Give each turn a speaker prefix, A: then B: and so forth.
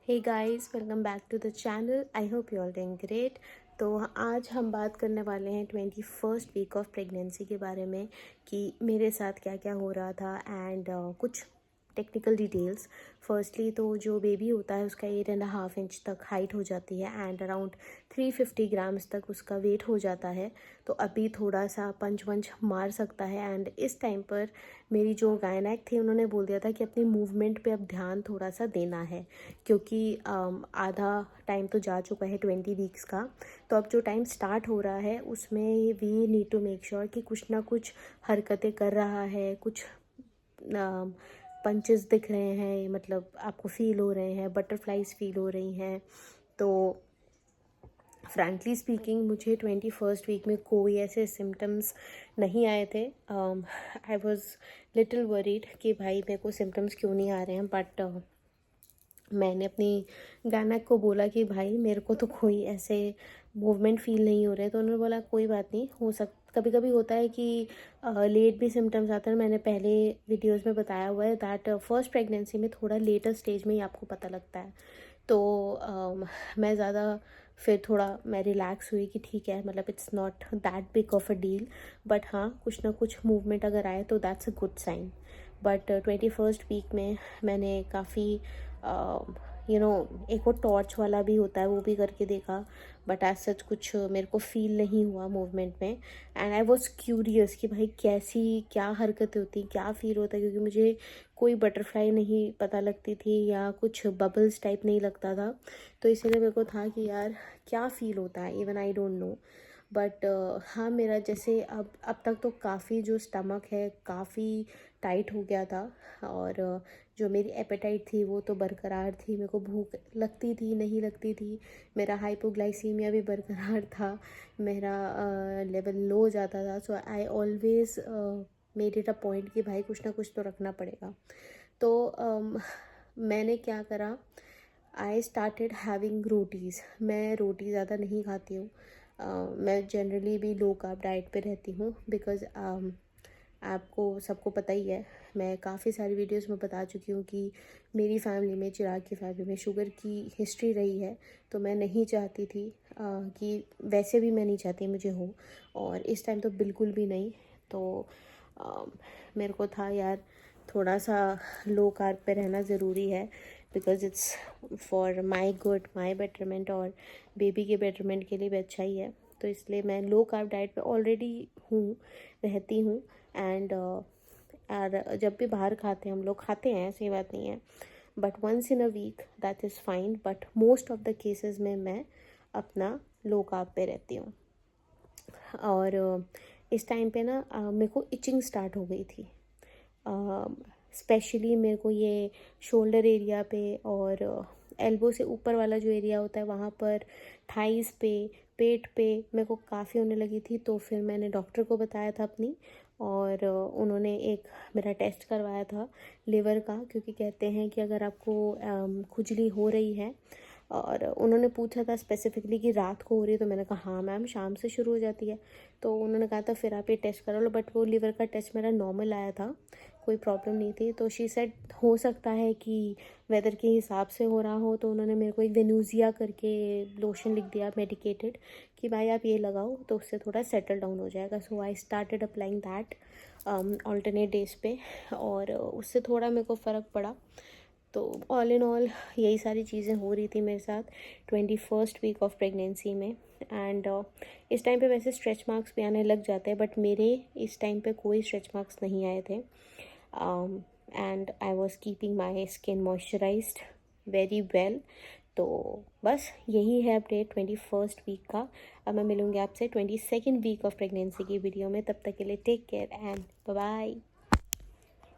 A: Hey guys, welcome back to the channel. I hope you all doing great. तो आज हम बात करने वाले हैं 21st वीक ऑफ प्रेगनेंसी के बारे में कि मेरे साथ क्या क्या हो रहा था एंड कुछ टेक्निकल डिटेल्स। फर्स्टली तो जो बेबी होता है उसका 8.5 इंच तक हाइट हो जाती है एंड अराउंड 350 ग्राम्स तक उसका वेट हो जाता है। तो अभी थोड़ा सा पंच वंच मार सकता है एंड इस टाइम पर मेरी जो गायनेक थी उन्होंने बोल दिया था कि अपनी मूवमेंट पे अब ध्यान थोड़ा सा देना है, क्योंकि आधा टाइम तो जा चुका है 20 वीक्स का। तो अब जो टाइम स्टार्ट हो रहा है उसमें we need to make sure कि कुछ ना कुछ हरकतें कर रहा है, कुछ पंचेस दिख रहे हैं, मतलब आपको फील हो रहे हैं, बटरफ्लाइज फील हो रही हैं। तो फ्रैंकली स्पीकिंग मुझे 21st वीक में कोई ऐसे सिम्टम्स नहीं आए थे। आई वॉज़ लिटिल वरीड कि भाई मेरे को सिम्टम्स क्यों नहीं आ रहे हैं, बट मैंने अपनी गायनेक को बोला कि भाई मेरे को तो कोई ऐसे मूवमेंट फील नहीं हो रहे। तो उन्होंने बोला कोई बात नहीं, कभी कभी होता है कि लेट भी सिम्टम्स आते हैं। मैंने पहले वीडियोस में बताया हुआ है दैट फर्स्ट प्रेगनेंसी में थोड़ा लेटर स्टेज में ही आपको पता लगता है। तो मैं ज़्यादा फिर थोड़ा मैं रिलैक्स हुई कि ठीक है, मतलब it's not that big of a deal, but हाँ कुछ ना कुछ मूवमेंट अगर आए तो that's a good sign. But 21st week में मैंने काफ़ी एक वो टॉर्च वाला भी होता है वो भी करके देखा, बट एज सच कुछ मेरे को फील नहीं हुआ मूवमेंट में। एंड आई वॉज क्यूरियस कि भाई कैसी क्या हरकतें होती, क्या फील होता है, क्योंकि मुझे कोई बटरफ्लाई नहीं पता लगती थी या कुछ बबल्स टाइप नहीं लगता था। तो इसीलिए मेरे को था कि यार क्या फ़ील होता है, even I don't know. But हाँ, मेरा जैसे अब तक तो काफ़ी जो स्टमक है काफ़ी टाइट हो गया था, और जो मेरी एपेटाइट थी वो तो बरकरार थी। मेरे को भूख लगती थी, नहीं लगती थी। मेरा हाइपोग्लाइसीमिया भी बरकरार था, मेरा लेवल लो हो जाता था। So I always made it a point कि भाई कुछ ना कुछ तो रखना पड़ेगा। तो मैंने क्या करा, आई स्टार्टेड हैविंग रोटीज़। मैं रोटी ज़्यादा नहीं खाती हूँ। मैं जनरली भी लो कार्ब डाइट पे रहती हूँ, बिकॉज़ आपको सबको पता ही है, मैं काफ़ी सारी वीडियोस में बता चुकी हूँ कि मेरी फैमिली में, चिराग की फैमिली में शुगर की हिस्ट्री रही है। तो मैं नहीं चाहती थी कि वैसे भी मैं नहीं चाहती मुझे हो, और इस टाइम तो बिल्कुल भी नहीं। तो अ, मेरे को था यार थोड़ा सा लो कार्ब पे रहना ज़रूरी है, because it's for my good, my betterment, और बेबी के बेटरमेंट के लिए भी अच्छा ही है। तो इसलिए मैं लो कार्ब डाइट पे ऑलरेडी हूँ, रहती हूँ। एंड और जब भी बाहर खाते हैं, हम लोग खाते हैं, ऐसी बात नहीं है, but once in a week that is fine. But most of the cases में मैं अपना लो कार्ब पे रहती हूँ। और इस टाइम पे ना मेरे को इचिंग स्टार्ट हो गई थी। स्पेशली मेरे को ये शोल्डर एरिया पे और एल्बो से ऊपर वाला जो एरिया होता है वहाँ पर, थाइस पे, पेट पे मेरे को काफ़ी होने लगी थी। तो फिर मैंने डॉक्टर को बताया था अपनी, और उन्होंने एक मेरा टेस्ट करवाया था लिवर का, क्योंकि कहते हैं कि अगर आपको खुजली हो रही है, और उन्होंने पूछा था स्पेसिफिकली कि रात को हो रही है, तो मैंने कहा हाँ मैम, शाम से शुरू हो जाती है। तो उन्होंने कहा था फिर आप ये टेस्ट करा लो, बट वो लिवर का टेस्ट मेरा नॉर्मल आया था, कोई प्रॉब्लम नहीं थी। तो शी सेड हो सकता है कि वेदर के हिसाब से हो रहा हो। तो उन्होंने मेरे को एक वेनूजिया करके लोशन लिख दिया मेडिकेटेड, कि भाई आप ये लगाओ तो उससे थोड़ा सेटल डाउन हो जाएगा। So I started applying that alternate days पे, और उससे थोड़ा मेरे को फ़र्क पड़ा। तो ऑल इन ऑल यही सारी चीज़ें हो रही थी मेरे साथ 21st वीक ऑफ प्रेगनेंसी में। एंड इस टाइम पे वैसे स्ट्रेच मार्क्स भी आने लग जाते हैं, बट मेरे इस टाइम पे कोई स्ट्रेच मार्क्स नहीं आए थे। And I was keeping my skin moisturised very well. तो बस यही है अपडेट 21st वीक का। अब मैं मिलूँगी आपसे 22nd वीक ऑफ प्रेगनेंसी की वीडियो में। तब तक के लिए take care and bye bye.